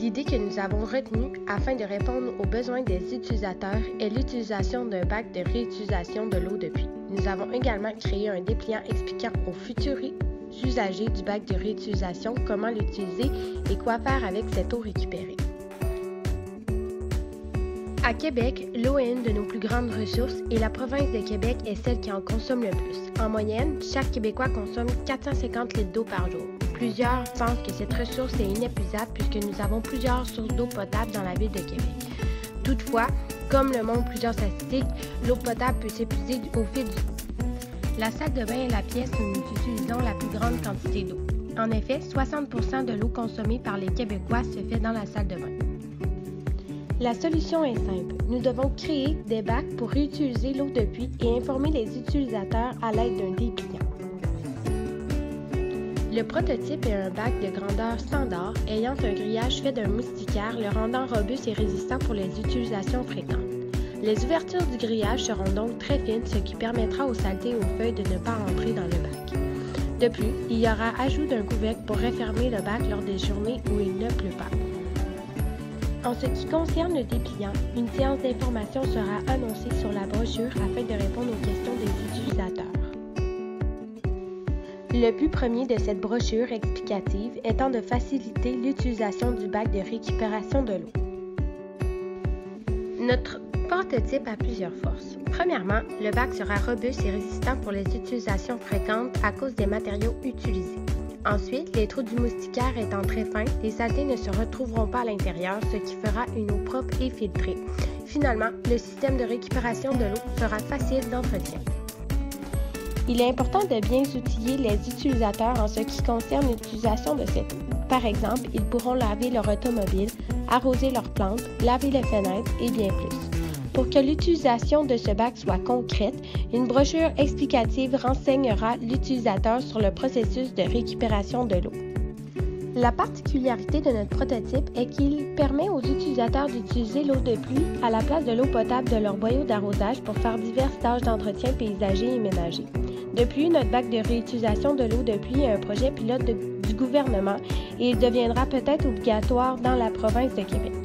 L'idée que nous avons retenue afin de répondre aux besoins des utilisateurs est l'utilisation d'un bac de réutilisation de l'eau de pluie. Nous avons également créé un dépliant expliquant aux futurs usagers du bac de réutilisation comment l'utiliser et quoi faire avec cette eau récupérée. À Québec, l'eau est une de nos plus grandes ressources et la province de Québec est celle qui en consomme le plus. En moyenne, chaque Québécois consomme 450 litres d'eau par jour. Plusieurs pensent que cette ressource est inépuisable puisque nous avons plusieurs sources d'eau potable dans la ville de Québec. Toutefois, comme le montrent plusieurs statistiques, l'eau potable peut s'épuiser au fil du temps. La salle de bain est la pièce où nous utilisons la plus grande quantité d'eau. En effet, 60% de l'eau consommée par les Québécois se fait dans la salle de bain. La solution est simple. Nous devons créer des bacs pour réutiliser l'eau de pluie et informer les utilisateurs à l'aide d'un dépliant. Le prototype est un bac de grandeur standard ayant un grillage fait d'un moustiquaire le rendant robuste et résistant pour les utilisations fréquentes. Les ouvertures du grillage seront donc très fines, ce qui permettra aux saletés et aux feuilles de ne pas entrer dans le bac. De plus, il y aura ajout d'un couvercle pour refermer le bac lors des journées où il ne pleut pas. En ce qui concerne le dépliant, une séance d'information sera annoncée sur la brochure afin de répondre aux questions des utilisateurs. Le but premier de cette brochure explicative étant de faciliter l'utilisation du bac de récupération de l'eau. Notre prototype a plusieurs forces. Premièrement, le bac sera robuste et résistant pour les utilisations fréquentes à cause des matériaux utilisés. Ensuite, les trous du moustiquaire étant très fins, les saletés ne se retrouveront pas à l'intérieur, ce qui fera une eau propre et filtrée. Finalement, le système de récupération de l'eau sera facile d'entretien. Il est important de bien outiller les utilisateurs en ce qui concerne l'utilisation de cette eau. Par exemple, ils pourront laver leur automobile, arroser leurs plantes, laver les fenêtres et bien plus. Pour que l'utilisation de ce bac soit concrète, une brochure explicative renseignera l'utilisateur sur le processus de récupération de l'eau. La particularité de notre prototype est qu'il permet aux utilisateurs d'utiliser l'eau de pluie à la place de l'eau potable de leur boyau d'arrosage pour faire diverses tâches d'entretien paysager et ménager. De plus, notre bac de réutilisation de l'eau de pluie est un projet pilote du gouvernement et il deviendra peut-être obligatoire dans la province de Québec.